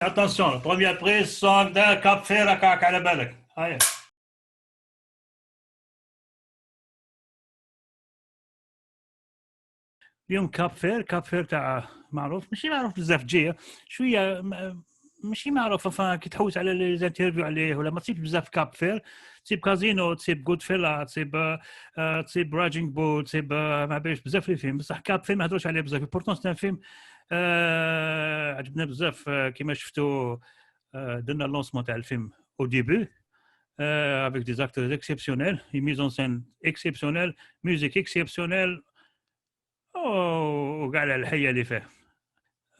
Attention, la première prise, son de Cap Fer à على بالك. هاي. اليوم كاب فير تاع معروف ماشي معروف بزاف جيه شويه ماشي معروف كي تحوس على لي زانترفيو عليه ولا ما تصيب بزاف كاب فير تصيب كازينو تصيب جود فيلا تصيب راجينغ بول تصيب ما باليش بزاف لي فيلم بصح كاب فيلم ما هضروش عليه بزاف بورتون سي ان فيلم عجبنا بزاف كيما شفتوا درنا اللونسمون تاع الفيلم au début avec des acteurs exceptionnels, une mise en scène exceptionnelle, musique exceptionnelle. وكاع الحيه اللي فيه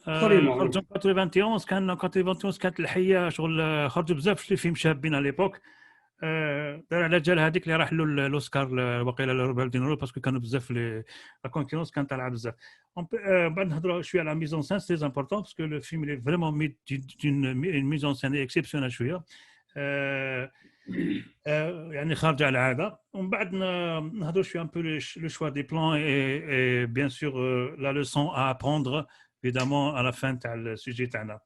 خرجوا 91 كانت الحيه شغل خرجوا بزاف في مشابين على ليبوك دار على جال هذيك اللي راح له الاوسكار وقيله لروبرت دينيرو باسكو كانوا بزاف لا كونكورونس كانت طالعه بزاف بعد نهضروا شويه على ميزون سان سي امبورطون باسكو لو فيلم اللي فريمون ميزون سان اكسيبسيونال شويه يعني خارجه على العاده ومن بعد نهضروا شويه un peu le choix des plans et bien sûr la leçon à apprendre évidemment à la fin تاع السوجي تاعنا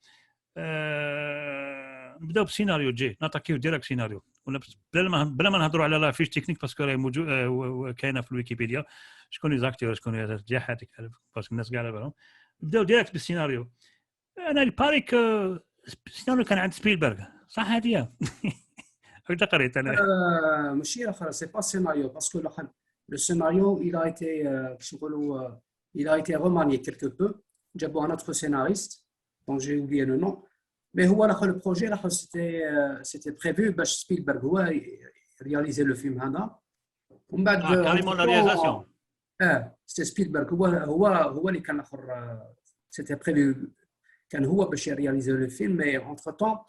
نبداو بسيناريو جي ناتاكيو ديريكت سيناريو ولا بلا ما نهضروا على لا فيش تكنيك باسكو راهي موجود كاينه في الويكيبيديا شكون لي زاكتور شكون الجاح هذيك باسكو الناس كاع على بالهم نبداو ديريكت بالسيناريو انا الباريك السيناريو كان عند سبيلبرغ صح هذه هكذا قريت انا ماشي اخر سي با سيناريو باسكو le scénario il a été remanié quelque peu جابوا un autre scénariste dont j'ai oublié le nom mais هو le projet c'était prévu باش سبيلبرغ هو réaliser le film هذا ومن بعد carrément la réalisation c'était سبيلبرغ هو اللي كان اخر c'était prévu كان هو باش réaliser le film mais entre temps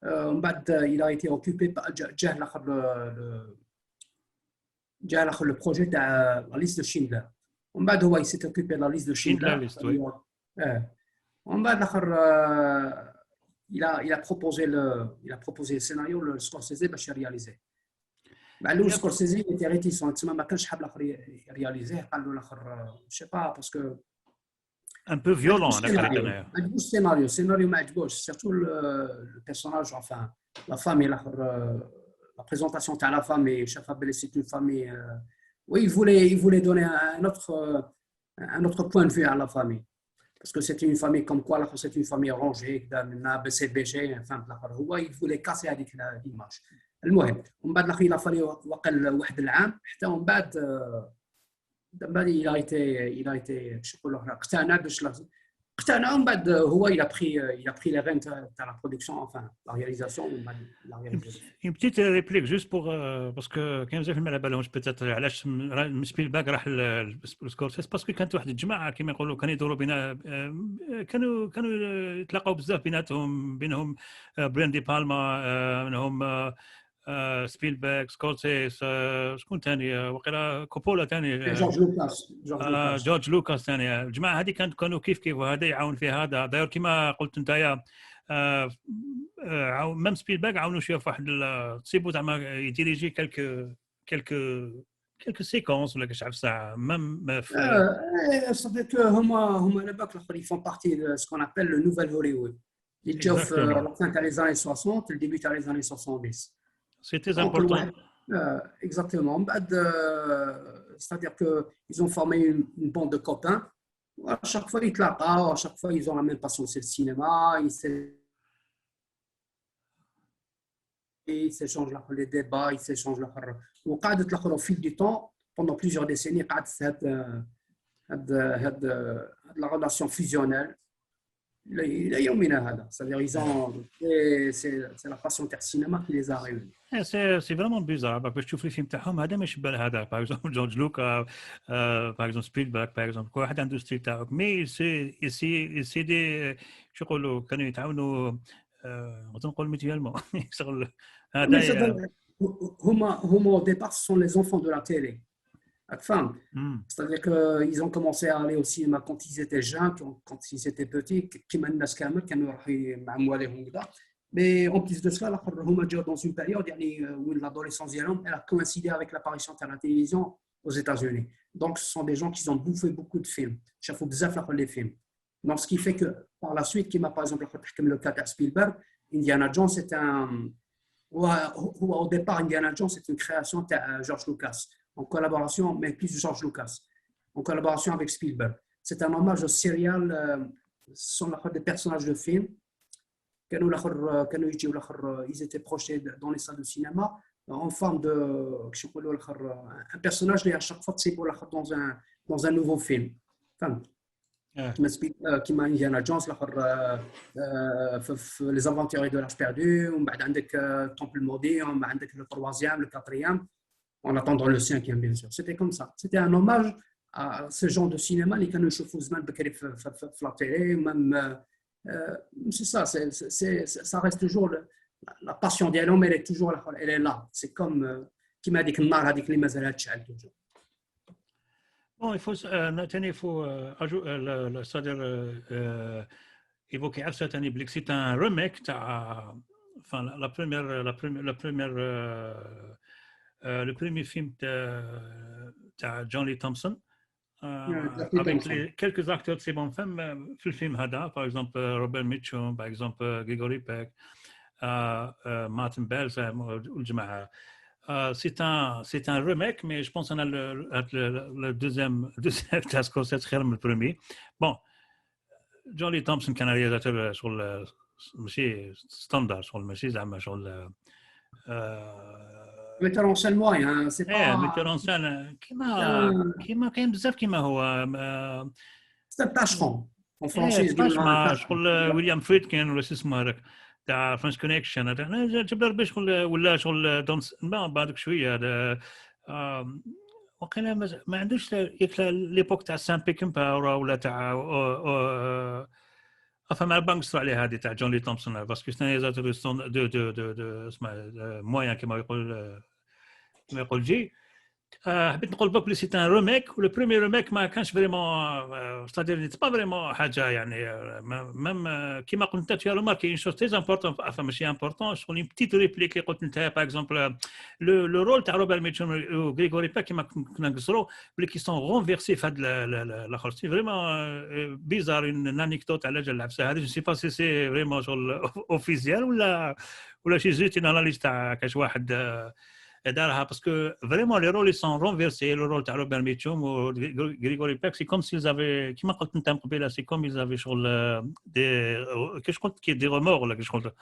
من بعد il a été occupé جاه الاخر le projet تاع la liste de Schindler ومن بعد هو il s'est occupé de la liste de Schindler ومن بعد الاخر il a proposé le scénario le Scorsese باش réaliser مع الاول سكورسيزي était réticent تسمى ما كانش حاب الاخر يرياليزيه قال له الاخر je sais pas parce que un peu violent ما عجبوش السيناريو ما عجبوش سيرتو البيرسوناج enfin la femme الاخر la présentation تاع la femme شافها بلي c'est une famille oui il voulait donner un autre point de vue à la famille parce que c'était une famille comme quoi c'est une famille rangée كذا منها BCBG فهمت الاخر هو il voulait casser هذيك l'image المهم ومن بعد الاخر فالي وقل واحد العام حتى ومن بعد il a été شكون اقتنع باش اقتنع ومن بعد هو il a pris les rênes de la production enfin la réalisation une petite réplique juste pour parce que كاين بزاف ما على بالهمش peut-être علاش سبيلبرغ راح لسكورسيس باسكو كانت واحد الجماعه كما يقولوا كانوا يدوروا بين كانوا يتلاقاو بزاف بينهم برين دي بالما منهم سبيلبرغ سكورسيس شكون ثاني وقيلا كوبولا ثاني جورج لوكاس ثاني الجماعه هذه كانوا كيف وهذا يعاون في هذا داير كما قلت انت ميم سبيلبرغ عاونوا شويه في واحد تصيبوا زعما يديريجي كلك سيكونس ولا كاش عارف ساعه ميم صدق هما على بالك الاخر يفون بارتي دو سكون ابل لو نوفيل هوليوود اللي جاو في لا فان تاع لي زاني 60 الديبي تاع لي زاني 70 C'est très important. Exactement. C'est-à-dire qu'ils ont formé une bande de copains. À chaque fois, ils te à chaque fois, ils ont la même passion, c'est le cinéma. Ils s'échangent les débats, ils s'échangent au fil du temps, pendant plusieurs décennies, la relation fusionnelle. الى يومنا هذا c'est la passion تاع السينما qui les a réunis c'est vraiment bizarre باش تشوف الفيلم تاعهم هذا ما يشبه هذا باغ اكزومبل جورج لوكا باغ اكزومبل سبيلبرغ باغ اكزومبل كل واحد عنده ستيل تاعو مي سي دي شو يقولوا كانوا يتعاونوا نقول ميتيالمون شغل هذا هما au départ ce sont les enfants de la télé. C'est-à-dire qu'ils ont commencé à aller au cinéma quand ils étaient jeunes, quand ils étaient petits, mais en plus de cela, dans une période où l'adolescence elle a coïncidé avec l'apparition de la télévision aux États-Unis. Donc, ce sont des gens qui ont bouffé beaucoup de films. Chaque fois, les films. Donc, ce qui fait que par la suite, qui m'a par exemple le cas de Spielberg, Indiana Jones, c'est un. Au départ, Indiana Jones, c'est une création de George Lucas, en collaboration, mais plus de George Lucas, en collaboration avec Spielberg. C'est un hommage au serial, ce sont des personnages de films. Ils étaient projetés dans les salles de cinéma en forme de un personnage qui à chaque fois dans un nouveau film. Qui m'a Indiana Jones les aventuriers de l'âge perdu, Temple maudit, le troisième, le quatrième, en attendant le cinquième bien sûr. C'était comme ça. C'était un hommage à ce genre de cinéma les كانوا يشوفوا زمان بكري في la télé, même c'est ça, ça reste toujours la passion de l'homme, elle est toujours là, elle est là. C'est comme qui m'a dit que النار هذيك اللي مازالها تشعل toujours. Bon, il faut c'est-à-dire évoquer cette année que c'est un remake, enfin le premier film de John Lee Thompson. Avec quelques acteurs de ces bons films, le film Hada, par exemple Robert Mitchum, par exemple Gregory Peck, Martin Bell, c'est un remake, mais je pense qu'on a le deuxième Scorsese, c'est le premier. Bon, John Lee Thompson كان réalisateur sur le ماشي ستاندرد sur ماشي زعما شغل metteur en scène moyen, c'est pas metteur en scène كيما كاين بزاف كيما هو c'est un tâcheron en français شغل ويليام فريدكين ولا شو اسمه هذاك تاع فرنش كونيكشن هذا جاب ربي شغل ولا شغل دونس بعدك شويه هذا وقيلا ما عندوش ياك ليبوك تاع سان بيكنباور ولا تاع افهم على بانكستر عليه هذه تاع جون لي تومسون باسكو ثاني زاد دو اسمه موين كما يقول جي حبيت نقول بك سي ان ريميك ولو بريمي ريميك ما كانش فريمون ستادير نيت با فريمون حاجه يعني ميم كيما قلت انت فيها كاين شوز تري امبورطون enfin ماشي امبورطون شغل اون بتيت ريبليك اللي قلت انت باغ اكزومبل لو رول تاع روبرت ميتشم وغريغوري باك كيما كنا نقصروا بلي كي سون رونفيرسي في هذا الاخر سي فريمون بيزار ان انيكدوت على جال العفسه هذه جو سي با سي سي فريمون شغل اوفيسيال ولا شي زيت ان اناليز تاع كاش واحد دارها باسكو فريمون لي رول سون رونفيرسي لو رول تاع روبرت ميتشوم و غريغوري باك سي كوم سيلز افي كيما قلت انت قبيله سي كوم يلز افي شغل دي كيش قلت كي دي رومور ولا كيش قلت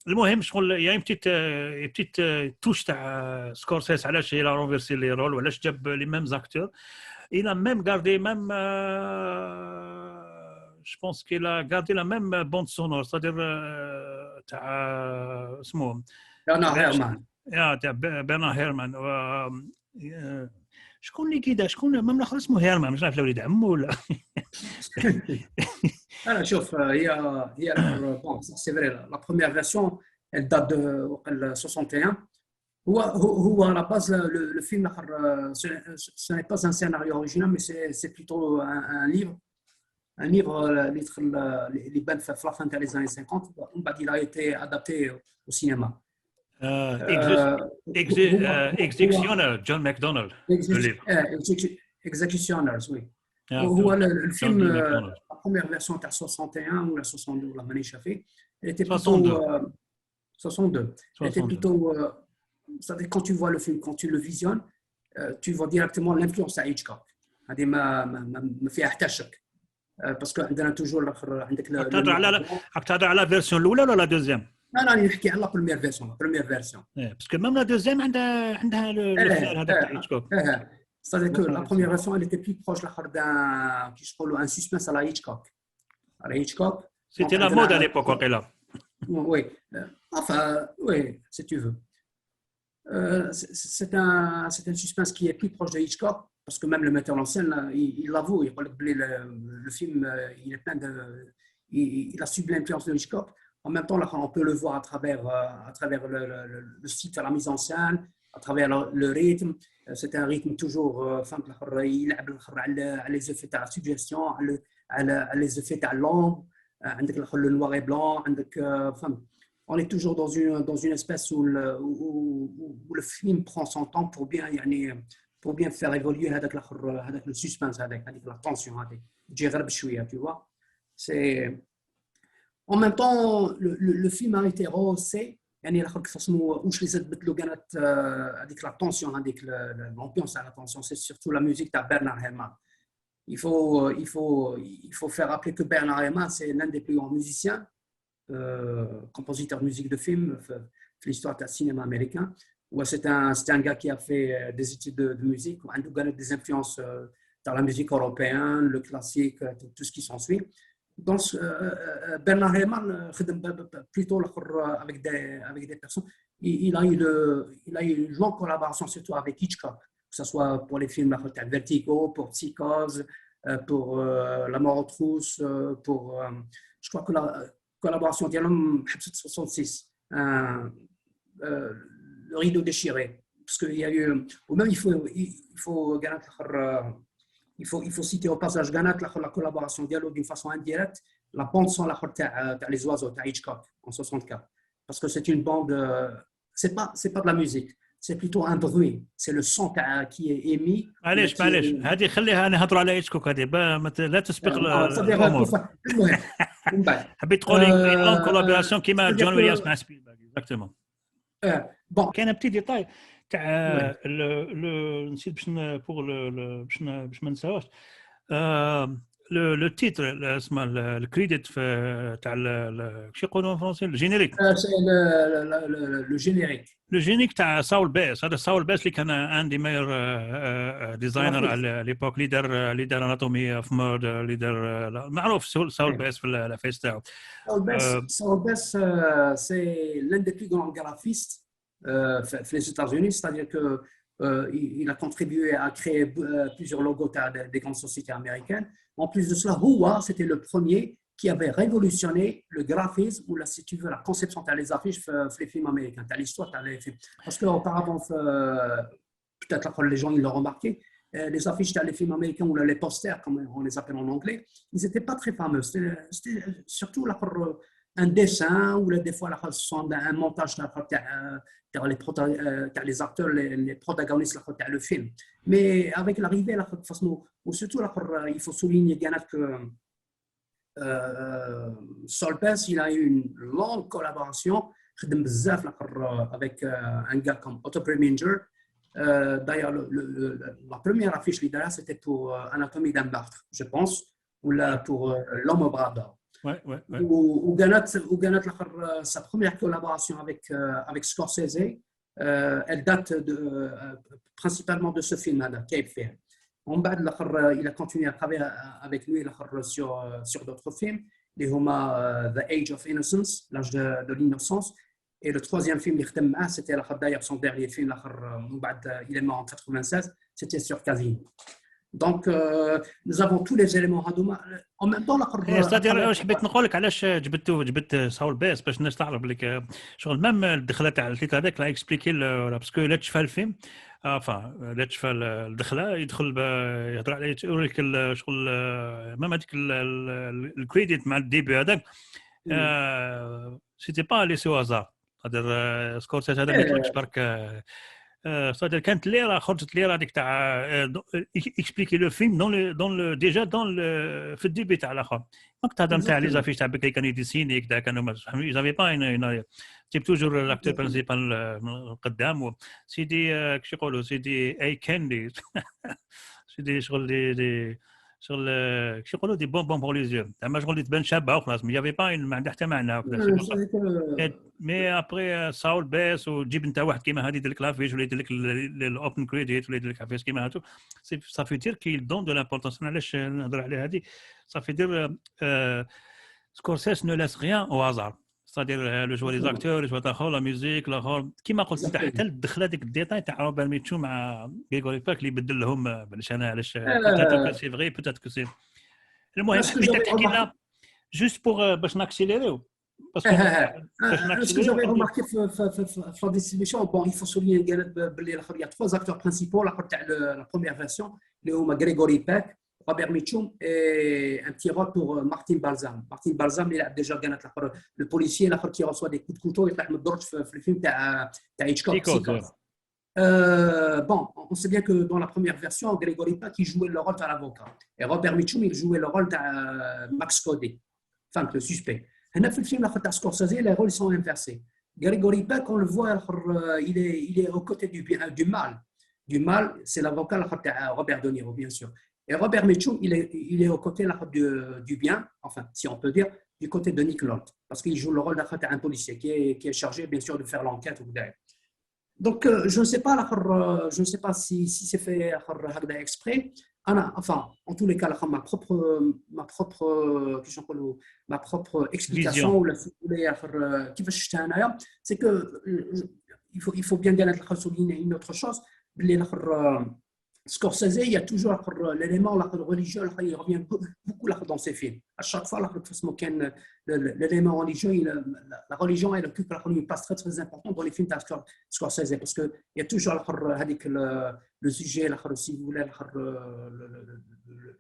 المهم شغل يا بتيت توش تاع سكورسيس علاش هي رونفيرسي لي رول وعلاش جاب لي ميم زاكتور il a même gardé je pense qu'il a gardé la même bande sonore c'est-à-dire تاع اسمه برنارد هيرمان شكون اللي كيدا شكون ما الاخر اسمه هيرمان مش عارف وليد عمو ولا انا شوف هي بون سي فري لا بروميير فيرسيون elle date de 61 هو à la base le film ce n'est pas un scénario original mais c'est plutôt un livre اللي بان في la fin des années 50 ومن بعد il a été adapté au cinéma. Executioner, John McDonald. Executioners, oui. هو الفيلم la première version تاع 61 ou la 62 ولا مانيش فيه elle était plutôt 62 elle était plutôt c'est-à-dire quand tu vois le film quand tu le visionnes tu vois directement l'influence تاع Hitchcock هذه ما فيها حتى شك باسكو عندنا توجور الاخر عندك تهضر على فيرسيون الاولى ولا لا دوزيام انا نحكي على لا بروميير فيرسيون باسكو ميم لا دوزيام عندها الفير هذاك تاع هيتشكوك c'est-à-dire que la première version elle était plus proche d'un qui je parle un suspense à la Hitchcock c'était la mode à l'époque وقيلا oui enfin oui si tu veux c'est un suspense qui est plus proche de Hitchcock parce que même le metteur en scène il l'avoue il dit que le film il est plein de il a subi l'influence de Hitchcock en même temps là on peut le voir à travers le style de la mise en scène à travers le rythme c'est un rythme toujours فهمت الاخر يلعب الاخر على les effets تاع suggestion على les effets تاع l'ombre عندك الاخر le noir et blanc عندك فهمت on est toujours dans une espèce où le film prend son temps pour bien faire évoluer هذاك le suspense هذيك la tension هذيك تجي غير بشويه tu vois C'est en même temps le film a été rehaussé. يعني الاخر كيفاش واش اللي زاد بدلوا كانت هذيك لا طونسيون هذيك l'ambiance à la tension, c'est surtout la musique de Bernard Herrmann. Il faut faire rappeler que Bernard Herrmann, c'est l'un des plus grands musiciens, compositeur de musique de film في l'histoire du cinéma américain. C'est un gars qui a fait des études de musique, il a des influences dans la musique européenne, le classique, tout ce qui s'ensuit. Donc, Bernard Herrmann, plutôt avec des personnes, il a eu une longue collaboration, surtout avec Hitchcock, que ce soit pour les films Vertigo, pour Psychose, pour La mort aux trousses, pour, je crois que la collaboration d'Yalom 66, Le rideau déchiré, parce qu'il y a eu, ou même il faut citer au passage la collaboration dialogue d'une façon indirecte, la bande son les oiseaux de Hitchcock en 64, parce que c'est une bande, c'est pas de la musique, c'est plutôt un bruit, c'est le son qui est émis. معليش هذه خليها نهضروا على هيتشكوك هذه لا تسبق الامور. حبيت تقولي لون كولابوراسيون كيما جون ويليامز مع سبيلبرغ اكزاكتومون. بون كاين ان بتي ديتاي تاع نسيت باش ما نساوش لو تيتر اسمه الكريديت تاع شو يقولوا فرونسي الجينيريك. لو جينيريك تاع ساول بيس. هذا ساول بيس اللي كان عندي ماير ديزاينر على ليبوك ليدر اناتومي اوف مورد ليدر معروف ساول بيس في الفيس تاعو. ساول بيس سي l'un des plus grands graphistes les États-Unis, c'est-à-dire qu'il a contribué à créer plusieurs logos des grandes sociétés américaines. En plus de cela, Hua, c'était le premier qui avait révolutionné le graphisme ou si tu veux, la conception des affiches dans les films américains, dans l'histoire des films. Parce qu'auparavant, peut-être que les gens ils l'ont remarqué, les affiches dans les films américains ou les posters, comme on les appelle en anglais, ils n'étaient pas très fameux. C'était surtout un dessin ou des fois un montage les acteurs, les protagonistes le film. Mais avec l'arrivée, ou surtout il faut souligner que Saul Bass, il a eu une longue collaboration avec un gars comme Otto Preminger. D'ailleurs, la première affiche c'était pour Anatomie d'un meurtre, je pense, ou pour L'homme au bras d'or. Ou Ganat, sa première collaboration avec Scorsese, elle date principalement de ce film, Cape Fear. En bas, il a continué à travailler avec lui sur d'autres films, les Homa The Age of Innocence, l'âge de l'innocence. Et le troisième film, c'était d'ailleurs son dernier film, il est mort en 96, c'était sur Casino. Donc, nous avons tous les éléments en même temps. واش حبيت نقول لك علاش جبت ساول بيس باش الناس تعرف بليك شغل ميم الدخله تاع الكليك هذاك لا اكسبليكي باسكو لا تشوف الفيلم لا تشوف الدخله يدخل يهضر عليه يقول لك شغل ميم هذيك الكريديت مع الديبي هذاك سيتي با لي سو هازار هذا سكورسيز هذا ما يطلقش برك c'est-à-dire كانت ليره خرجت ليره هذيك تاع اكسبليكي لو فيلم ديجا في الديبي تاع الاخر وقت هذا نتاع لي زافيش تاع بكري كانوا يديسيني كذا كانوا جافي با تيب توجور لاكتور برينسيبال من قدام سيدي كش يقولوا سيدي اي كاندي سيدي شغل دي شغل كش يقولوا دي بون بور لي زيو زعما شغل تبان شابه وخلاص ما با ما عندها حتى معنى مي ابري ساول بيس وتجيب انت واحد كيما هذه ديال الكلافيش ولا يدير لك الاوبن كريديت ولا يدير لك عفايس كيما هادو صافي دير كي دون دو لامبورطونس. علاش نهضر على هذه صافي دير سكورسيس نو لاس ريان او هازار c'est-à-dire le choix des acteurs, le choix de la musique, كيما قلت انت حتى الدخله ديك الديتاي تاع روبر ميتشو مع غريغوري باك اللي بدل لهم باش انا علاش بوتيت كو سي فري بوتيت كو سي المهم حبيت تحكي لنا جوست بوغ باش ناكسيليريو Ce que j'avais remarqué dans la distribution, bon, il faut souligner qu'il y a trois acteurs principaux. La première version, Gregory Peck, Robert Mitchum et un petit rôle pour Martin Balsam. Martin Balsam, il a déjà gagné le policier qui reçoit des coups de couteau et le film de Hitchcock. Bon, on sait bien que dans la première version, Gregory Peck il jouait le rôle de l'avocat et Robert Mitchum il jouait le rôle de Max Cody. فهمت le suspect. هنا في الفيلم تاع سكورسيزي les rôles sont inversés. Gregory Peck, on le voit, il est aux côtés du mal. Du mal, c'est l'avocat de Robert De Niro, bien sûr. Et Robert Mitchum, il est aux côtés du bien, enfin, si on peut dire, du côté de Nick Nolte, parce qu'il joue le rôle d'un policier qui est chargé, bien sûr, de faire l'enquête. Donc, je ne sais pas, si c'est fait exprès. Enfin, en tous les cas, ma propre explication, c'est que il faut bien souligner une autre chose. Scorsese, il y a toujours l'élément religieux, il revient beaucoup dans ses films. À chaque fois, l'élément religieux, la religion, elle occupe une place très, très importante dans les films de Scorsese, parce qu'il y a toujours le sujet, si vous voulez,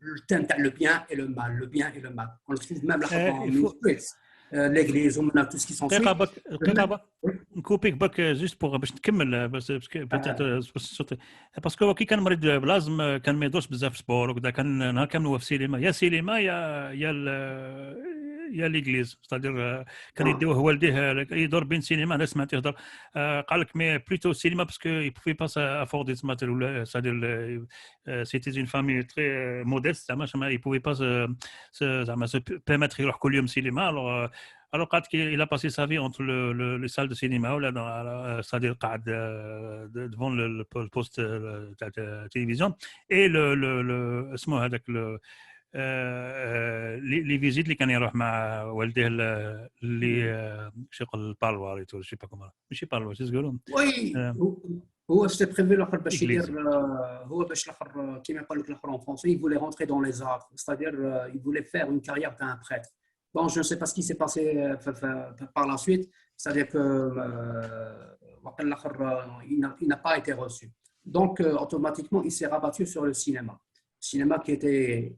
le thème, le bien et le mal, le bien et le mal. On le trouve même dans l'église, tout ce qui s'en suit. نكوبيك برك جوست باش نكمل بس باسكو كي كان مريض بلازم كان ما يدورش بزاف سبور وكذا كان نهار كامل هو في السينما يا سينما يا ليغليز ستادير كان يديوه والديه يدور بين سينما انا سمعت يهضر قال لك مي بلوتو سينما باسكو يي بوفي با افوردي سماتر ولا ستادير سيتي اون فامي تري موديست زعما يي بوفي با زعما سو بيرميتر يروح كل يوم سينما Alors, il a passé sa vie entre les salles de cinéma, c'est-à-dire devant le poste de la télévision, et les visites اللي كان يروح مع والديه اللي شغل بالوار je sais pas comment ماشي بالوار شو يقولون وي هو سيتي بريفي الاخر باش يدير هو باش الاخر كيما يقول لك الاخر en français il voulait rentrer dans les arts, c'est-à-dire il voulait faire une carrière d'un prêtre. Bon, je ne sais pas ce qui s'est passé par la suite, c'est-à-dire que il n'a pas été reçu. Donc, automatiquement, il s'est rabattu sur le cinéma. Le cinéma qui était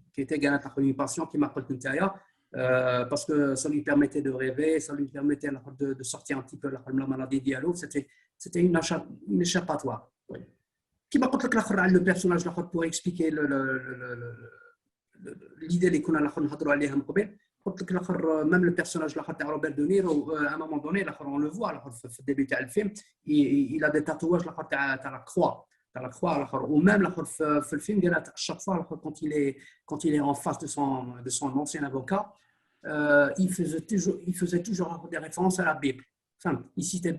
une passion qui m'a pris parce que ça lui permettait de rêver, ça lui permettait de sortir un petit peu de la maladie dialogue. C'était une échappatoire. Oui. Qui m'a dit le personnage pour expliquer l'idée qu'on a même le personnage de Robert De Niro, à un moment donné, on le voit au début du film, il a des tatouages de la croix. Ou même dans le film, à chaque fois, quand il est en face de son ancien avocat, il faisait toujours des références à la Bible. Enfin, il citait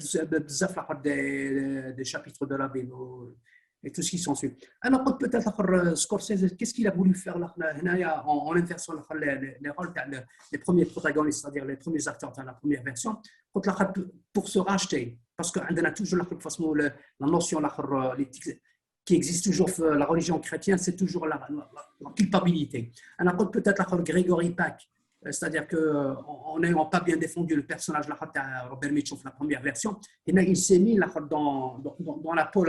des chapitres de la Bible et tout ce qui s'ensuit. Alors, peut-être Scorsese, qu'est-ce qu'il a voulu faire en inversant les rôles des premiers protagonistes, c'est-à-dire les premiers acteurs dans la première version, pour se racheter. Parce qu'on a toujours la notion qui existe toujours, la religion chrétienne, c'est toujours la culpabilité. Alors, peut-être Gregory Peck, c'est-à-dire qu'en n'ayant pas bien défendu le personnage de Robert Mitchum dans la première version, il s'est mis dans la peau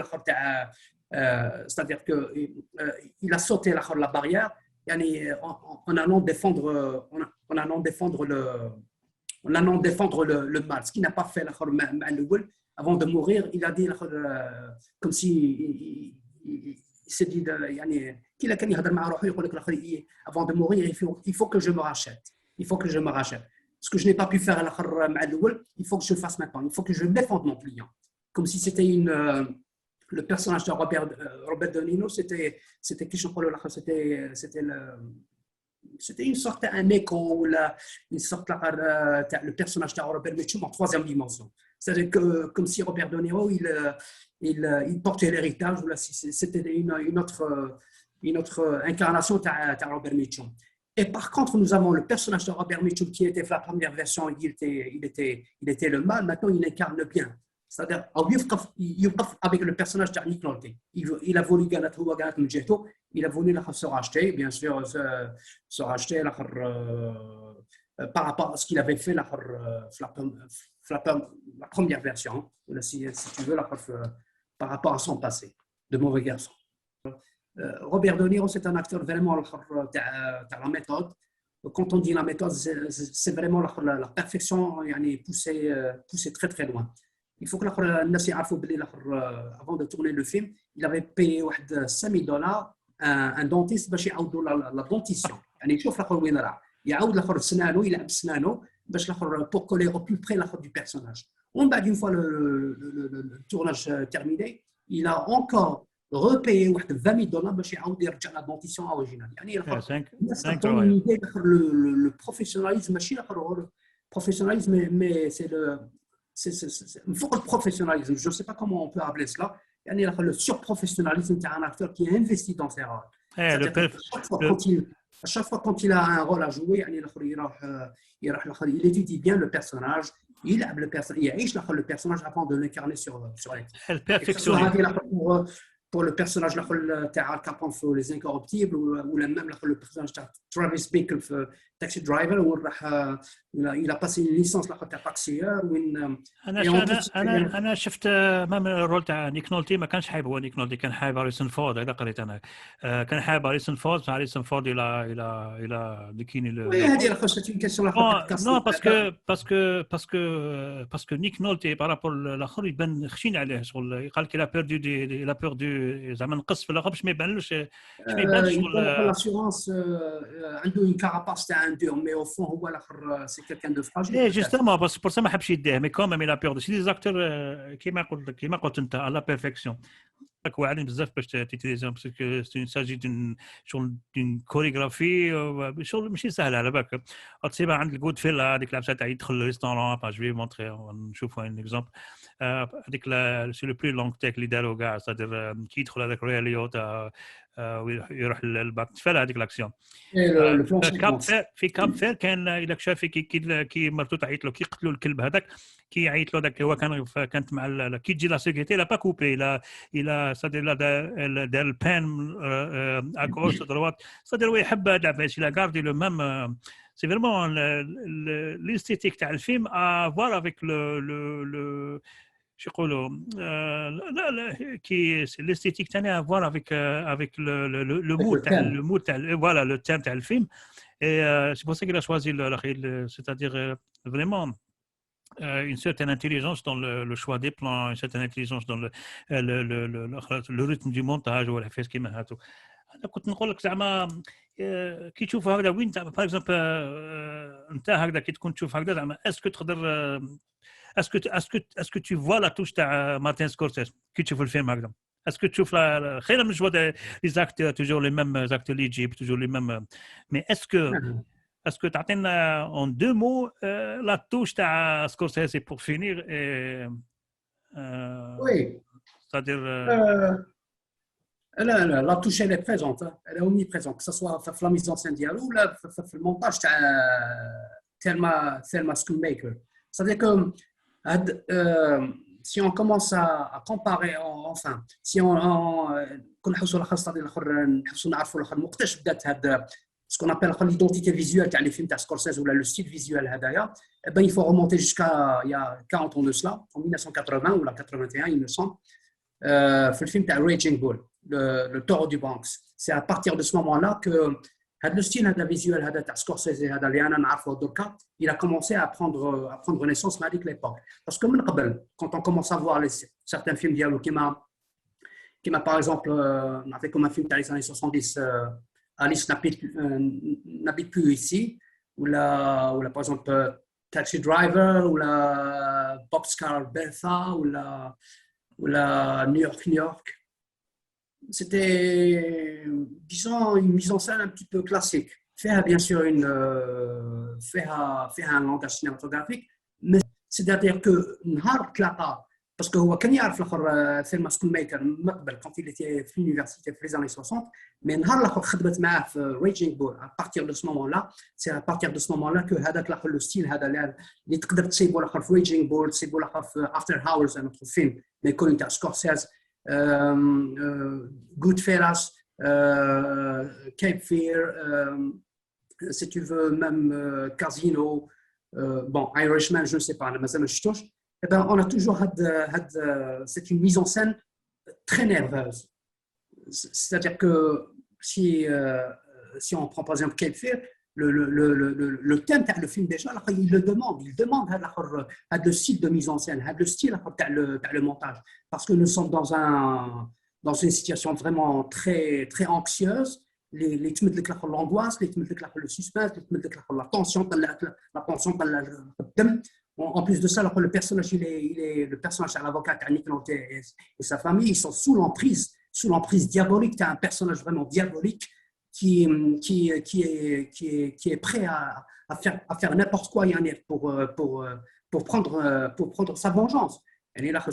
c'est-à-dire qu'il a sauté la barrière en allant défendre le mal, ce qu'il n'a pas fait avant de mourir. Il a dit comme si il s'est dit avant de mourir, il faut que je me rachète. Ce que je n'ai pas pu faire il faut que je le fasse maintenant. Il faut que je défende mon client. Comme si c'était le personnage de Robert De Niro, c'était une sorte un écho ou une sorte le personnage de Robert Mitchum en troisième dimension. C'est-à-dire que comme si Robert De Niro il portait l'héritage, ou c'était une autre incarnation de Robert Mitchum. Et par contre, nous avons le personnage de Robert Mitchum qui était la première version, il était le mal. Maintenant, il incarne le bien. C'est-à-dire, avec le personnage de Nick Nolte, il a voulu il a voulu se racheter, bien sûr, se racheter par rapport à ce qu'il avait fait la première version, si tu veux, par rapport à son passé de mauvais garçon. Robert De Niro, c'est un acteur vraiment la méthode. Quand on dit la méthode, c'est vraiment la perfection poussée très très loin. Il faut que الناس يعرفوا بلي avant de tourner le film, il avait payé $5000 un dentiste باش يعاودوا la dentition. يعني يشوف وين راه. يعاود الاخر سنانو يلعب سنانو باش الاخر pour coller au plus près الاخر du personnage. ومن بعد une fois le tournage terminé, il a encore repayé واحد $20,000 باش يعاود يرجع لا دونتيسيون اوريجينال. يعني الاخر الناس تعطوني ايدي الاخر لو بروفيسيوناليزم ماشي الاخر professionnalisme, mais c'est فوق le professionnalisme. Je ne sais pas comment on peut appeler cela. يعني le surprofessionnalisme تاع un acteur qui est investi dans ses rôles. À chaque fois quand il a un rôle à jouer, يعني il étudie bien le personnage, il يلعب le personnage, يعيش le personnage avant de l'incarner sur l'écran. Elle perfectionne. Pour le personnage de Al Capone في Les Incorruptibles ou même le personnage de Travis Bickle في Taxi Driver où il a passé une licence تاع taxieur انا شفت امام الرول تاع نيك نولتي ما كانش حابب هو نيك نولتي كان حابب هاريسون فورد هذا قريت انا كان حابب هاريسون فورد الى ديكيني هذه خاصة une question نو باسكو نيك نولتي بارابور الاخر يبان خشين عليه شغل قال لك لا بيردو زعما نقص في الاخر باش ما يبانلوش شغل لاسيورونس عنده une carapace تاع un dur mais au fond هو الاخر c'est quelqu'un de fragile. ايه جوستومون بور سا ما حبش يديه مي كوم مي لا بيردو سي دي زاكتور كيما قلت انت على بيرفكسيون راك واعرين بزاف باش تيتيليزيهم باسكو ساجي دون شغل دون كوريغرافي شغل ماشي سهل على بالك تصيبها عند الجود فيل هذيك لابسه تاع يدخل الريستورون با جو في مونطري نشوفوا ان اكزومبل هذيك سي لو بلو لونغ تيك اللي داروا كاع صدر كي يدخل هذاك رياليو تاع ويروح للباك فعلا هذيك لاكسيون في كاب فير كان الا شاف كي مرتو تعيط له كي قتلوا الكلب هذاك كي يعيط له داك هو كانت مع كي تجي لا سيكوريتي لا با كوبي الى صدر دار البان اكوش دروات صدر هو يحب هذا باش لا غاردي لو ميم سي فريمون ليستيتيك تاع الفيلم افوار افيك لو شو يقولوا لا كي ليستيتيك تاعنا افوار افيك لو مود تاع فوالا لو تيم تاع الفيلم اي سي بور سا كيل ا شوازي c'est-à-dire vraiment une certaine intelligence dans le choix des plans, une certaine intelligence dans le rythme du montage ولا فاش كيما هاتو. انا كنت نقول لك زعما كي تشوف هكذا وين باغ اكزومبل انت هكذا كي تكون تشوف هكذا زعما اسكو تقدر اسكو tu vois la touche تاع مارتين سكورسيز كي تشوف الفيلم هكذا اسكو تشوف خير من جو لي زاكتور توجور لي ميم زاكتور اللي يجيب توجور لي ميم مي اسكو تعطينا اون دو مو لا توش تاع سكورسيزي بور فينير وي c'est-à-dire la touche elle est présente, elle est omniprésente, que ce soit في la mise en scène ديالو ولا في المونتاج تاع Thelma Schoonmaker. C'est-à-dire que si on commence à comparer, enfin, si on نحوسوا الاخر صديق الاخر نحوسوا نعرفوا الاخر وقتاش بدات هاد ce qu'on appelle l'identité visuelle تاع les films تاع Scorsese ou le style visuel هذايا, ben il faut remonter jusqu'à il y a 40 ans de cela, en 1980 ou la 81 il me semble, في الفيلم تاع Raging Bull, le taureau du Bronx. C'est à partir de ce moment-là que le style visuel هذا تاع Scorsese هذا اللي انا نعرفه دركا, il a commencé à prendre naissance à l'époque. Parce que من قبل quand on commence à voir certains films ديالو كيما par exemple نعطيك comme un film تاع les années 70 Alice n'habite plus ici, ou par exemple Taxi Driver, ou la Boxcar Bertha, ou la New York. C'était, disons, une mise en scène un petit peu classique. Faire bien sûr faire un langage cinématographique, mais c'est-à-dire que نهار تلاقى parce que هو كان يعرف الاخر ثيلما سكونميكر من قبل quand il était في l'université في les années 60, mais نهار الاخر خدمت معاه في Raging Bull. À partir de ce moment-là, c'est à partir de ce moment-là que هذاك الاخر لو ستيل هذا اللي تقدر تصيبوا الاخر في Raging Bull, تصيبوا الاخر في After Hours, un autre film mais connu تاع Scorsese, Goodfellas, Cape Fear, si tu veux même Casino, bon Irishman je ne sais pas, مازال ما شفتوش. Eh ben, on a toujours c'est une mise en scène très nerveuse. C'est-à-dire que si on prend par exemple Cape Fear, le thème le film déjà, il demande le style de mise en scène, le style le montage, parce que nous sommes dans une situation vraiment très très anxieuse اللي تمد لك الاخر لونغواس، اللي تمد لك الاخر لو سسبانس، اللي تمد لك الاخر لا طونسيون طلعت لا طونسيون طلع الدم. En plus de ça, le personnage, le personnage à l'avocat, Nick Nolte et sa famille, ils sont sous l'emprise diabolique. Tu as un personnage vraiment diabolique qui est prêt à faire n'importe quoi pour prendre sa vengeance.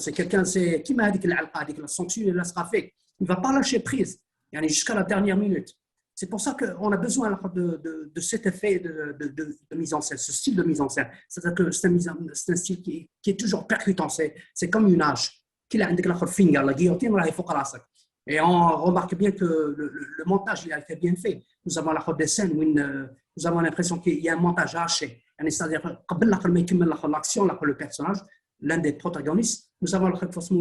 C'est quelqu'un, qui m'a dit que la sanction, elle sera faite. Il ne va pas lâcher prise jusqu'à la dernière minute. C'est pour ça qu'on a besoin de cet effet de mise en scène, ce style de mise en scène. C'est-à-dire que c'est un style qui est toujours percutant. C'est comme une hache. Qu'il a un finger, la guillotine, il faut et on remarque bien que le montage, il a été bien fait. Nous avons des scènes où nous avons l'impression qu'il y a un montage haché. C'est-à-dire que l'action, le personnage, l'un des protagonistes, nous avons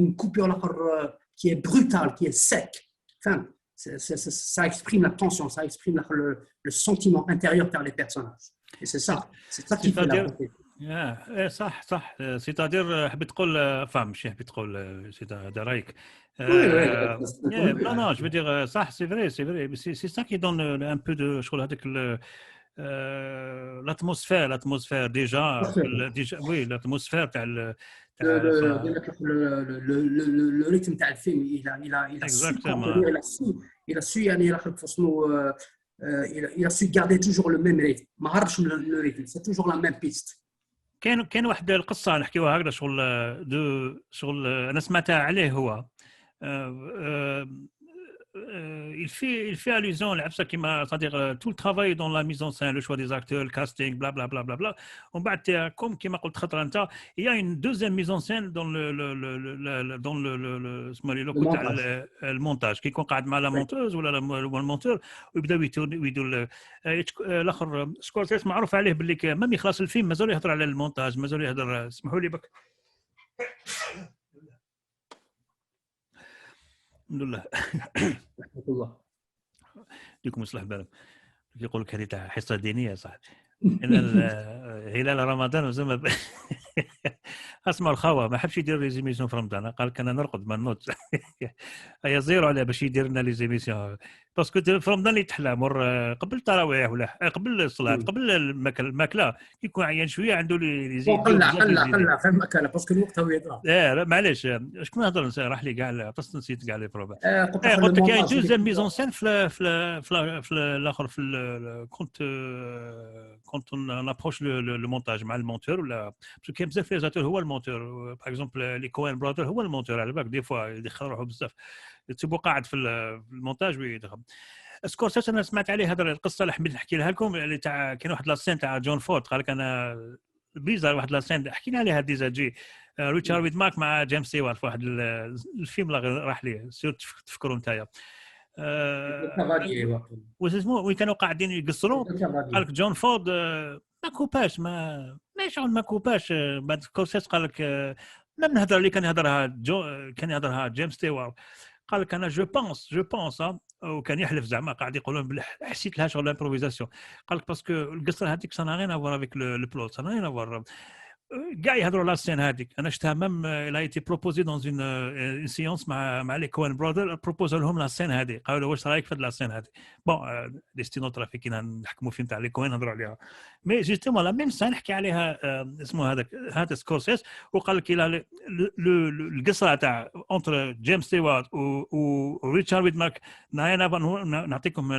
une coupure qui est brutale, qui est sec. Enfin, ça exprime la tension, ça exprime le sentiment intérieur vers les personnages. Et c'est ça qui fait la beauté. صح سيتادير حبيت تقول فهم ماشي حبيت تقول هذا رايك non je veux dire صح c'est vrai c'est ça qui donne un peu de شغل هذاك l'atmosphère déjà oui l'atmosphère تاع le rythme تاع الفيلم il a su يعني il a su garder toujours le même rythme ما هربش من le rythme c'est toujours la même piste. كاين واحد القصه نحكيوها هكذا شغل انا سمعتها عليه هو il fait allusion à ça qui m'a c'est-à-dire tout le travail dans la mise en scène, le choix des acteurs, le casting, blablabla. On bat comme qui m'a قلت خطره انت il y a une deuxième mise en scène dans le montage كي يكون قاعد مع لا مونتوز ولا المونتور ويبداو يديروا الاخر سكورسيس معروف عليه باللي ما يخلص الفيلم مازال يهضر على المونتاج مازال يهضر اسمحوا لي بك الحمد لله رحمه الله يديكم يصلح بالك يقول لك هذه تاع حصه دينيه صح هلال رمضان وزعما اسمع الخوا ما حبش يدير ريزيميسيون في رمضان قال لك انا نرقد ما نوض هيا زيرو عليه باش يدير لنا ريزيميسيون باسكو في رمضان اللي تحلى مر قبل التراويح ولا قبل الصلاه قبل الماكله يكون عيان شويه عنده لي زيد قلع في الماكله باسكو الوقت هو يضرب معليش شكون نهضر راح لي كاع بس نسيت كاع لي بروبا قلت لك كاين دوزيام ميزون سين في الاخر في كنت نابروش لو مونتاج مع المونتور ولا باسكو كاين بزاف ريزاتور هو المونتور باغ اكزومبل لي كوين برادر هو المونتور على بالك دي فوا يدخل روحه بزاف تبقى قاعد في المونتاج ويدخل سكورسيس انا سمعت عليه هذا القصه اللي حبيت نحكي لها لكم اللي تاع كاين واحد لاسين تاع جون فورد قال لك انا بيزار واحد لاسين حكينا عليها ديجا جي ريتشارد ويدماك مع جيمس سيوار في واحد الفيلم راح ليه سير تفكروا نتايا واسمو كانوا قاعدين يقصروا قال لك جون فورد ما كوباش ما شغل ما كوباش بعد سكورسيس قال لك ما نهضر اللي كان يهضرها جيمس سيوار قال لك انا جو بونس وكان يحلف زعما قاعد يقولون حسيت لها شغل امبروفيزاسيون قال لك باسكو القصه هذيك سا غين افوار افيك لو بلوت سا غين افوار كاع يهضروا على السين هذيك انا شفتها ميم لا ايتي بروبوزي دون اون سيونس مع لي كوين برادر بروبوزوا لهم لا سين هذه قالوا واش رايك في هاد لا سين هذه بون ديستينو ترافيكين نحكموا فيلم تاع لي كوين نهضروا عليها مي جوستومون لا ميم سين نحكي عليها اسمه هذا سكورسيس وقال لك الى القصه تاع اونتر جيمس ستيوارت وريتشارد ويدماك نعطيكم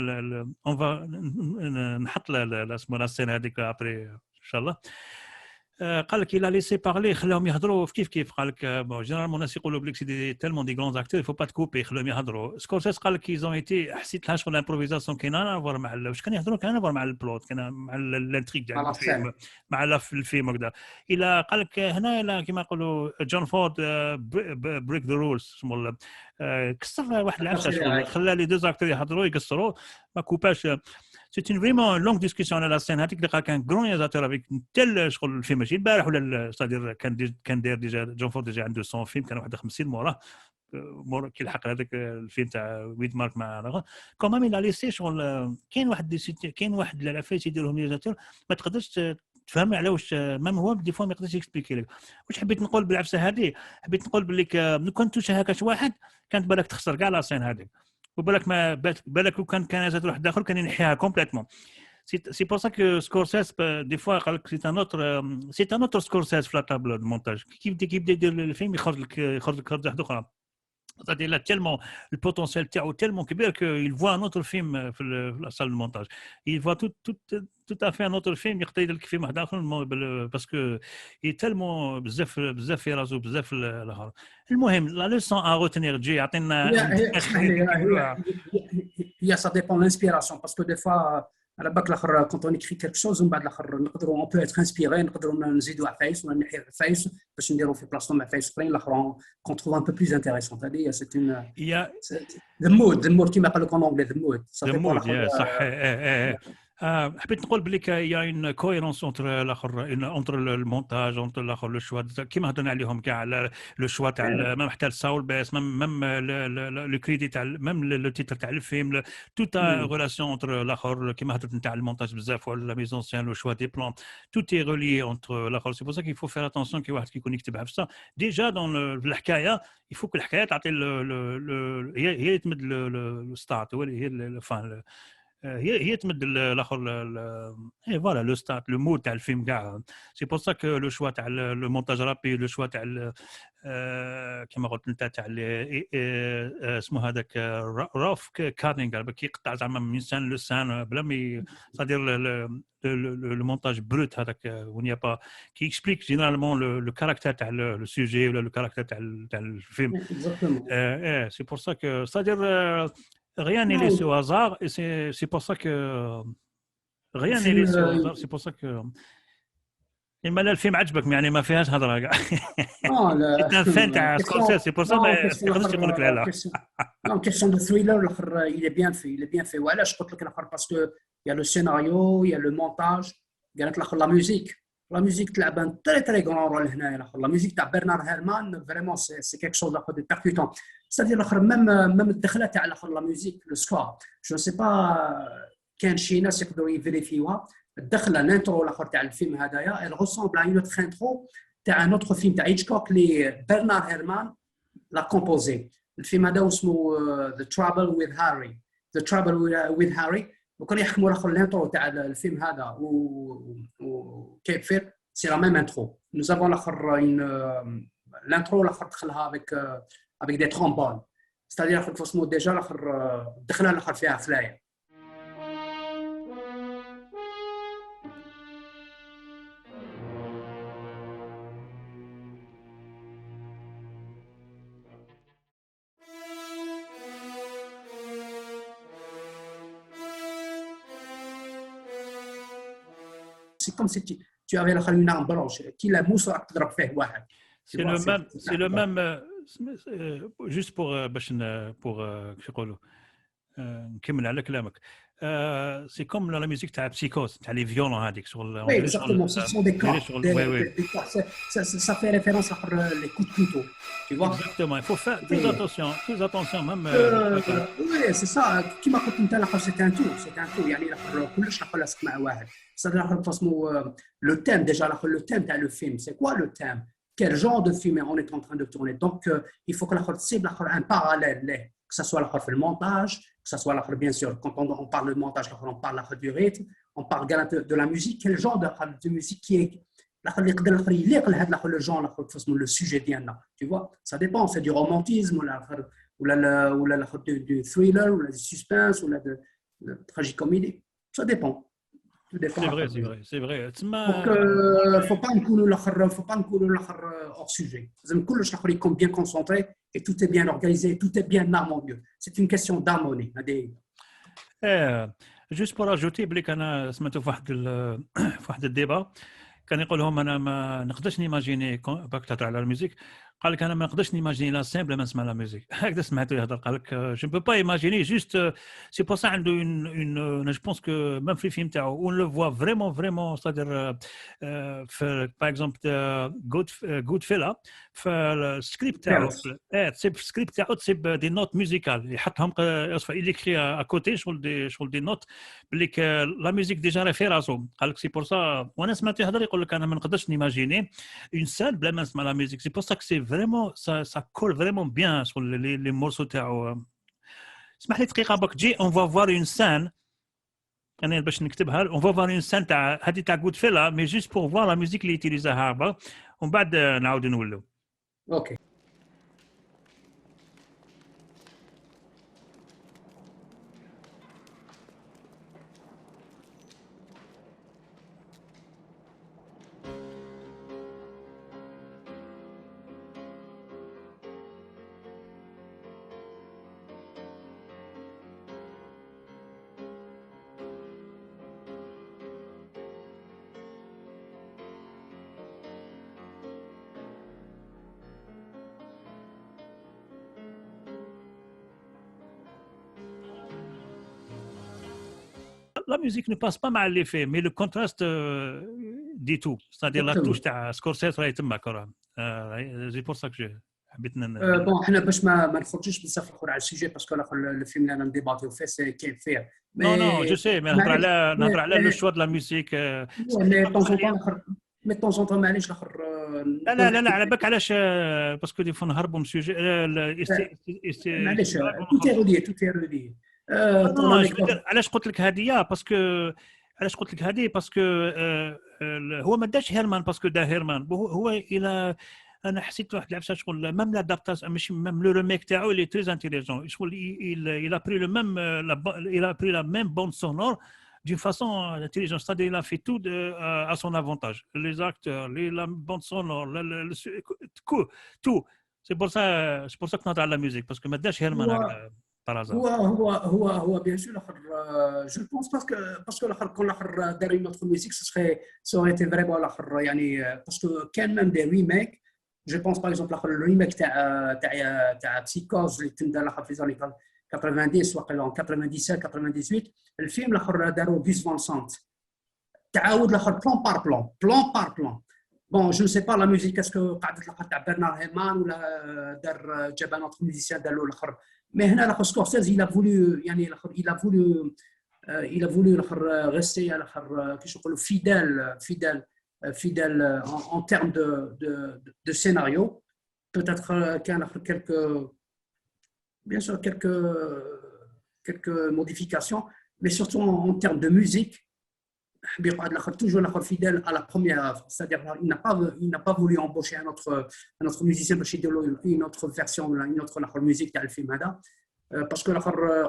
اون نحط اسمه لا سين هذيك ابري ان شاء الله قال لك il a laissé parler خلاهم يهضروا كيف قال لك بون جينيرالمون الناس يقولوا بليك سي دي تالمون دي غران اكتور فو با تكوبي خلاهم يهضروا سكورسيس قال لك ايزون ايتي حسيت لها شغل امبروفيزاسيون كاين انا نفر مع واش كان يهضروا كان نفر مع البلوت كان مع الانتريك ديال الفيلم مع الفيلم هكذا الى قال لك هنا كما يقولوا جون فورد بريك ذا رولز اسمه كسر واحد العفسه شغل خلى لي دو اكتور يهضروا يقصروا ما كوباش C'est une vraiment longue discussion على السين هذيك اللي كان غران ريزاتور افيك تل شغل الفيلم ماشي البارح ولا صادير كان داير ديجا جون فورد ديجا عنده 100 فيلم كان واحد 50 مورا كي لحق هذاك الفيلم تاع ويد مارك مع كومام الى ليسي شغل كاين واحد العفايس يديرهم ريزاتور ما تقدرش تفهم على واش مام هو دي فوا ما يقدرش يكسبليكي لك واش حبيت نقول بالعفسه هذه حبيت نقول باللي كنت تشهكش واحد كانت بالك تخسر كاع لا سين هذيك وبالك ما بالك لو كان زاد واحد اخر كان ينحيها كومبليتمون. C'est pour ça que Scorsese, des fois, c'est un autre Scorsese في la table de montage. كيف يبدا يدير الفيلم يخرج واحد اخرى. C'est-à-dire là tellement le potentiel tellement كبير qu'il voit un autre film في la salle de montage. Il voit tout à fait un autre film يقدر يدير لك فيلم واحد اخر parce que il est tellement بزاف في راسو بزاف الاخر. المهم la leçon à retenir جي يعطينا هي ça dépend de l'inspiration parce que des fois على بالك الاخر كونت اون écrit quelque chose ومن بعد الاخر نقدروا on peut être inspiré نقدروا نزيدوا عفايس ولا نحيوا عفايس باش نديروا في بلاصتهم عفايس اخرين الاخر qu'on trouve un peu plus intéressant. هذه c'est une the mood كيما قال لك en anglais the mood ça dépend صح. حبيت نقول بلي يا اون كويرونس اونتر الاخر اونتر المونتاج اونتر الاخر لو شوا كيما هضرنا عليهم كاع لو شوا تاع ميم حتى الساول بيس ميم لو كريدي تاع ميم لو تيتر تاع الفيلم توت ريلاسيون اونتر الاخر كيما هضرت نتاع المونتاج بزاف ولا لا ميزون سين لو شوا دي بلان توت اي ريلي اونتر الاخر سي بور سا كيفو فير اتونسيون كي واحد كيكون يكتب حفصه ديجا دون الحكايه يفوك الحكايه تعطي هي تمد الستارت هي الفان هي تمد الاخر اي فوالا لو ستارت لو مود تاع الفيلم كاع. سي بور سا كو لو شوا تاع لو مونتاج رابي لو شوا تاع كما قلت انت تاع اسمه هذاك راف كارنينغ كيقطع زعما من سان لو سان بلا ما صادير لو مونتاج بروت هذاك ونيا با كي اكسبليك جينيرالمون لو كاركتير تاع لو سوجي ولا لو كاركتير تاع الفيلم. سي بور سا كو صادير rien n'est laissé au hasard et c'est pour ça que rien n'est laissé au hasard. C'est pour ça que المال الفيلم عجبك يعني ما فيهاش هضره كاع. انت فان تاع سكورسيز سي بور سا ما تقدرش يقول لك لا لا. Non, question de thriller, il est bien fait, il est bien fait. وعلاش قلت لك الاخر parce que il y a le scénario, il y a le montage, قالت الاخر la musique. La musique تلعب un très très grand rôle هنا الاخر. La musique تاع برنارد هيرمان vraiment c'est quelque chose de percutant. C'est-à-dire الاخر même الدخله تاع الاخر la musique le score. Je ne sais pas كان شي ناس يقدروا يفيريفيوها الدخله الانترو الاخر تاع الفيلم هذايا elle ressemble à une autre intro تاع un autre film تاع هيتشكوك اللي برنارد هيرمان لا كومبوزي. الفيلم هذا اسمه The Trouble with Harry. The Trouble with Harry وكانوا يحكموا الاخر الانترو تاع الفيلم هذا وكيف فير سي لا ميم انترو. Nous avons الاخر l'intro الاخر دخلها avec des trombones. C'est-à-dire الاخر اسمه ديجا الاخر الدخله الاخر فيها فلايه. C'est comme si tu avais une arme blanche qui la mousse راك تضرب فيه واحد. C'est le même juste pour كيف يقولوا نكمل على كلامك. C'est comme la musique تاع Psychose تاع les violons هذيك sur Oui, exactement, ce sont des cas. Ça fait référence à les coups de couteau, tu vois. Exactement, il faut faire très attention même. Oui, c'est ça. كيما قلت انت الاخر c'est un tout يعني الاخر كلش الاخر لاصق مع واحد. C'est-à-dire الاخر اسمه le thème déjà الاخر le thème تاع le film, c'est quoi le thème? Quel genre de film on est en train de tourner? Donc il faut que الاخر تسيب الاخر un parallèle que ça soit الاخر في المونتاج, que ça soit الاخر bien sûr quand on parle de montage on parle الاخر du rythme, on parle de la musique, quel genre de musique qui est الاخر اللي يقدر الاخر يليق لهذا الاخر le genre الاخر اسمه le sujet ديالنا, tu vois. Ça dépend, c'est du romantisme ولا الاخر du thriller ولا du suspense ولا de tragicomédie, ça dépend. C'est vrai. Donc, faut pas نكونوا الاخر hors sujet. لازم كلش الاخر يكون bien concentré et tout est bien organisé, tout est bien harmonieux. C'est une question d'harmonie. Juste pour ajouter بليك انا سمعته في واحد الديبا كان يقول لهم انا ما نقدرش نيماجيني باك تهضر على الميوزيك. قال لك انا ما نقدرش نيماجيني لا سين بلا ما نسمع لا ميوزيك. هكذا سمعته يهضر. قال لك جو بو با ايماجيني جوست سي بور سا عنده اون جو بونس كو ميم في الفيلم تاعو اون لو فوا فريمون صادر في باغ اكزومبل جود فيلا في السكريبت تاعو تسيب السكريبت تاعو تسيب دي نوت ميوزيكال يحطهم يليكري اكوتي شغل دي نوت بليك لا ميوزيك ديجا راه في راسو. قال لك سي بور سا وانا سمعت يهضر يقول لك انا ما نقدرش نيماجيني اون سال بلا ما نسمع لا ميوزيك. سي بور سا كو سي vraiment ça colle vraiment bien sur les morceaux تاعو. اسمح لي دقيقه باك تجي اون فوا فوار اون سان انا باش نكتبها اون فوا فوار اون سان تاع هذه تاع جود فيلا مي جوست بور فوار لا ميوزيك اللي يتيليزاها هاربا ومن بعد نعاودوا نولوا. اوكي. La musique ne passe pas mal l'effet, mais le contraste dit tout. C'est-à-dire la touche تاع سكورسيز راهي تما كره. C'est pour ça que je حبيت بون حنا باش ما نخرجوش بزاف الاخر على السوجي باسكو الاخر الفيلم اللي انا نديباتيو فيه سي كاين فيه. نو جو سي مي نهضر على لو شوا دو لا ميوزيك. مي طون طون طون معليش الاخر. لا على بالك علاش باسكو دي فون نهربوا من السوجي. معليش توتي رودي. علاش قلت لك هذه باسكو هو ما داش هيرمان باسكو دا هيرمان هو الى انا حسيت واحد العفسه شغل ميم لادابتاسيون ماشي ميم لو ريميك تاعو اللي تري انتيليجون شغل il a pris le même il a pris la même bande sonore d'une façon intelligente, c'est-à-dire il a fait tout à son avantage, les acteurs, la bande sonore, tout. C'est pour ça qu'on a la musique parce que ما داش هيرمان par hasard. هو bien sûr je pense parce que الاخر كل الاخر دار notre musique ça aurait été vraiment الاخر يعني parce que كان même des remakes. Je pense par exemple le remake تاع Psychose اللي تندار الاخر في زوني 90 وقيلا 97 98 الفيلم الاخر داروا فيس فونسانت تعاود الاخر بلان بار بلان. بون جو سي با لا ميوزيك اسكو قعدت الاخر تاع برنار هيمان ولا دار جاب نوتر ميوزيسيان دار له الاخر. مي هنا الاخر سكورسيز il a voulu يعني الاخر il a voulu الاخر ريستي الاخر كيش نقولوا fidèle en termes de scénario. Peut-être qu'il y a bien sûr quelques modifications, mais surtout en termes de musique, toujours fidèle à la première œuvre. C'est-à-dire qu'il n'a pas voulu embaucher un autre musicien pour une autre version, une autre musique dans le film. Parce que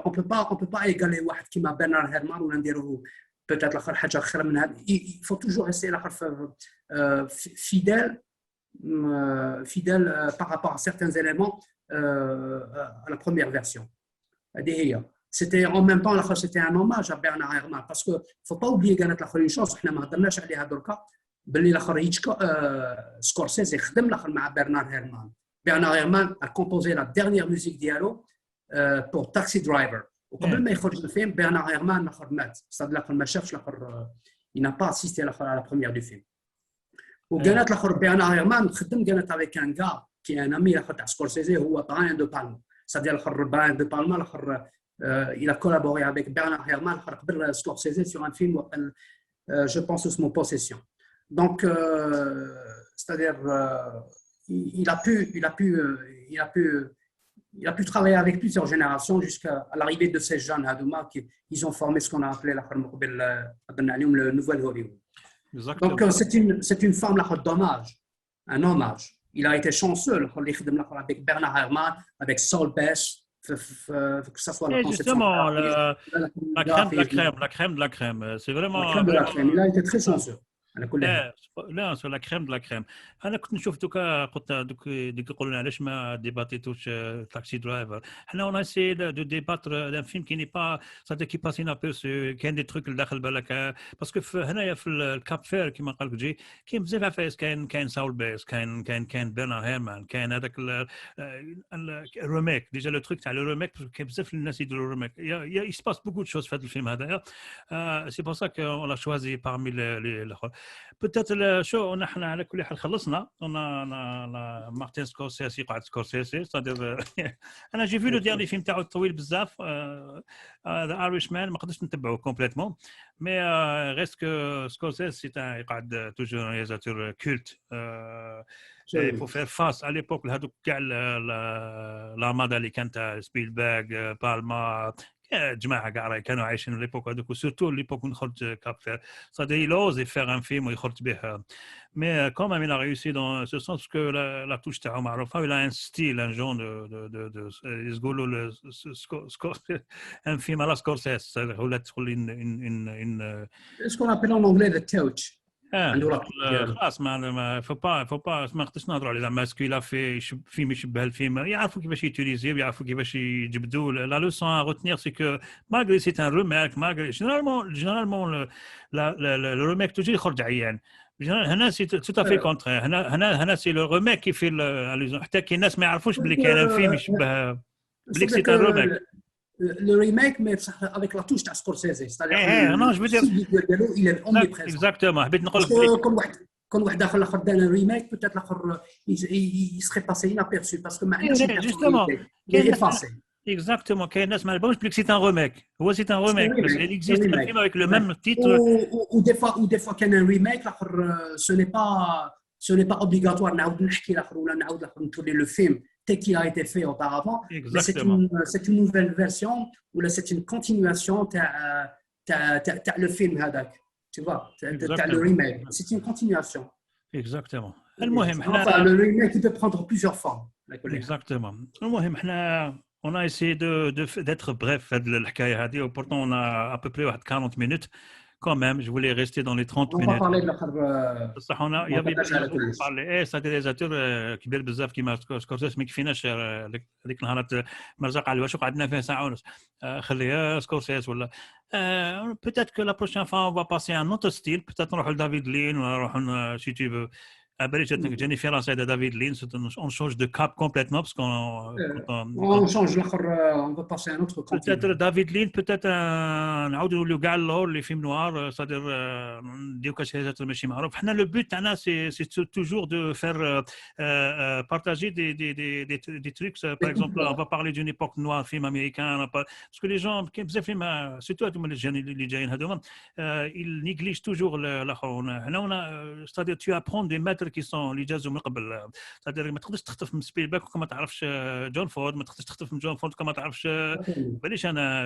on peut pas égaler واحد كيما برنارد هيرمان ولا نديرو peut-être حاجه خير من هذا. Il faut toujours rester fidèle par rapport à certains éléments à la première version. C'était en même temps c'était un hommage à Bernard Herrmann parce que faut pas oublier كانت une chose احنا ما هضرناش عليها دركا باللي هيتشكوك سكورسيزي خدم مع Bernard Herrmann. Bernard Herrmann a composé la dernière musique dialogue pour Taxi Driver. وقبل ما يخرج الفيلم Bernard Herrmann مات. c'est-à-dire ما شافش il n'a pas assisté à la première du film. وكانت Bernard Herrmann خدم كانت avec un gars qui est un ami تاع سكورسيزي هو Brian De Palma. c'est-à-dire Brian De Palma il a collaboré avec Bernard Herrmann قبل سكورسيزي sur un film je pense Osmo Possession. Donc c'est-à-dire il a pu travailler avec plusieurs générations jusqu'à l'arrivée de ces jeunes Hadouma qui ils ont formé ce qu'on a appelé le nouvel Hollywood. Exactement. Donc c'est une forme d'hommage, un hommage. Il a été chanceux avec Bernard Herrmann, avec Saul Bass, que ça soit la conception. Justement, la crème de la crème. C'est vraiment. La crème de la crème. Il a été très chanceux. لا سو لا كريم دو كريم. انا كنت نشوف دوكا قلت دوك يقولوا لنا علاش ما ديباتيتوش تاكسي درايفر. حنا اون اسي دو ديباتر دان فيلم كي ني با صادق كي باسين ابيرسو كاين دي تروك لداخل بالك باسكو هنايا في الكاب فير كيما قال لك جي كاين بزاف عفايس كاين ساول بيس كاين برنار هيرمان كاين هذاك الريميك ديجا لو تروك تاع لو ريميك كاين بزاف الناس يديروا ريميك يا سباس بوكو دو شوز في هذا الفيلم هذايا. سي بور سا كون لا شوازي بارمي الاخر. بتات شو نحن على كل حال خلصنا انا مارتن سكورسيسي قاعد سكورسيسي صدر انا جي فيلو ديالي فيلم تاعو طويل بزاف ذا ايريش مان ما قدرتش نتبعه كومبليتمون مي ريسك سكورسيسي تاع قاعد توجور رياليزاتور كولت pour faire face à l'époque لهذوك كاع الارمادا اللي كانت تاع سبيلبرغ بالما جماعه كاع كانوا عايشين ليبوك هذوك وسورتو ليبوك نخرج كاب فير صدق يلوز يفير ان فيلم ويخرج به مي كومام il a réussi dans ce sens que la touche تاعو معروفه il a un style un genre de يقولوا un film à la Scorsese ولا تدخل in ce qu'on appelle en anglais the touch. خلاص ما فوبا ما نقدرش نهضروا على زعما سكو في فيلم يشبه الفيلم يعرفوا كيفاش يوتيليزي ويعرفوا كيفاش يجبدوا لا لوسون ا روتنير سي كو ماغري سي ان رومارك ماغري جينيرالمون لو رومارك توجي يخرج عيان هنا سي تو في كونترير هنا سي لو رومارك كي في حتى كاين ناس ما يعرفوش بلي كاين فيلم يشبه بلي سي ان رومارك le remake mais avec la touche de Scorsese c'est-à-dire non je veux dire il est omniprésent exactement حبيت نقول كل واحد داخل الاخر دار ريميك peut-être الاخر il serait passé inaperçu parce que معناش justement exactement كاين ناس ما عرفوش بلي سي ان روميك هو سي ان روميك بس il existe un film avec le même titre ou des fois كان ريميك الاخر ce n'est pas obligatoire نعاود نحكي الاخر ولا نعاود الاخر نتولي لو فيلم tel qu'il a été fait auparavant. C'est une nouvelle version ou là c'est une continuation de le film هذاك. Tu vois, le remake. C'est une continuation. Exactement. المهم enfin, le remake il peut prendre plusieurs formes. Exactement. المهم احنا on a essayé d'être bref هذه الحكايه هذه و pourtant on a à peu près 40 minutes. Quand même, je voulais rester dans les 30 minutes. On va parler de صح هنا يبي parler c'est des réalisateurs كبير بزاف كيما سكورسيس ما كفيناش هذيك النهارات مرزق على واش قعدنا فيها ساعه ونص خليها سكورسيس ولا peut-être que la prochaine fois on va passer à un autre style peut-être نروحوا لدافيد لين ولا نروحوا si tu veux Jenny Ferrance et David Lynch, on change de cap complètement parce on change on va passer à un autre continent. Peut-être David Lynch, peut-être نعاودوا نوليو كاع اللور les films noirs, c'est-à-dire نديرو كاش رياليزاتور ماشي معروف. حنا le but تاعنا c'est toujours de faire partager des trucs. Par exemple, on va parler d'une époque noire, film américain, parce que les gens كاين بزاف فيلم surtout هذوما اللي جايين هذوما ils négligent toujours الاخرون. هنا c'est-à-dire tu apprends des maîtres qui sont اللي جازوا من قبل صدر ما تقدرش تخطف من سبيلبرغ وكما تعرفش جون فورد ما تقدرش تخطف من جون فورد كما تعرفش بليش انا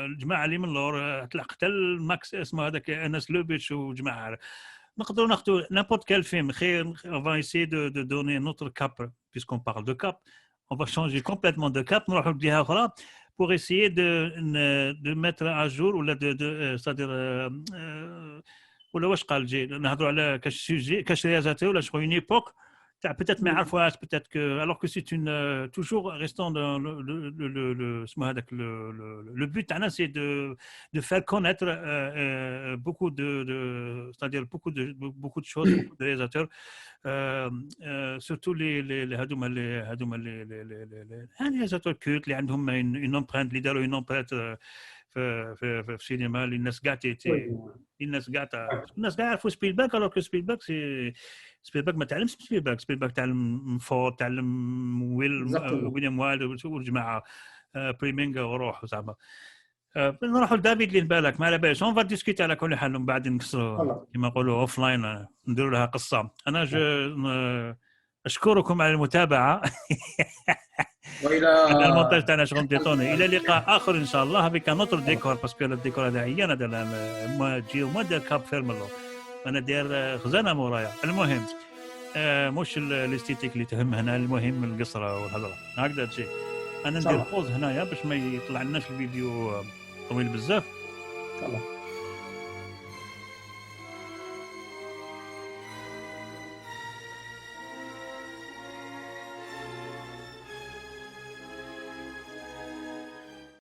الجماعه اللي من اللور تلحق حتى ماكس اسمه هذاك انس لوبيتش وجماعه نقدروا ناخذوا n'importe quel film خير on va essayer de donner notre cap puisqu'on parle de cap on va changer complètement de cap نروحوا لجهه اخرى pour essayer de mettre à jour ou c'est-à-dire ولا واش قال جي نهضروا على كاش سوجي كاش رياليزاتور ولا شغل اون ايبوك تاع بيتيت ما يعرفوهاش بيتيت كو الوغ كو سي اون توجور ريستون لو اسمه هذاك لو بوت تاعنا سي دو فير كونيتر بوكو دو c'est-à-dire beaucoup de choses beaucoup de réalisateurs surtout les هذوما les réalisateurs كولت اللي عندهم une empreinte اللي داروا une empreinte في السينما اللي الناس كاع الناس كاع يعرفوا سبيلبرغ الوغ كو سبيلبرغ ما تعلمش سبيلبرغ تعلم فورد تعلم ويليام وايلد والجماعه بريمينغ وروح زعما نروحوا لدافيد لين بالك ما على بالش اون فا ديسكوتي على كل حال من بعد نكسروا كما نقولوا اوف لاين نديروا لها قصه انا اشكركم على المتابعه والى المونتاج تاعنا شغل ديتوني الى لقاء اخر ان شاء الله avec un autre décor parce que le décor هذا عيان هذا ما جي وما دار كاب فيرملو انا داير خزانه مورايا المهم مش الاستيتيك اللي تهم هنا المهم القصره والهضره هكذا تجي انا ندير بوز هنايا باش ما يطلع لناش الفيديو طويل بزاف ان شاء الله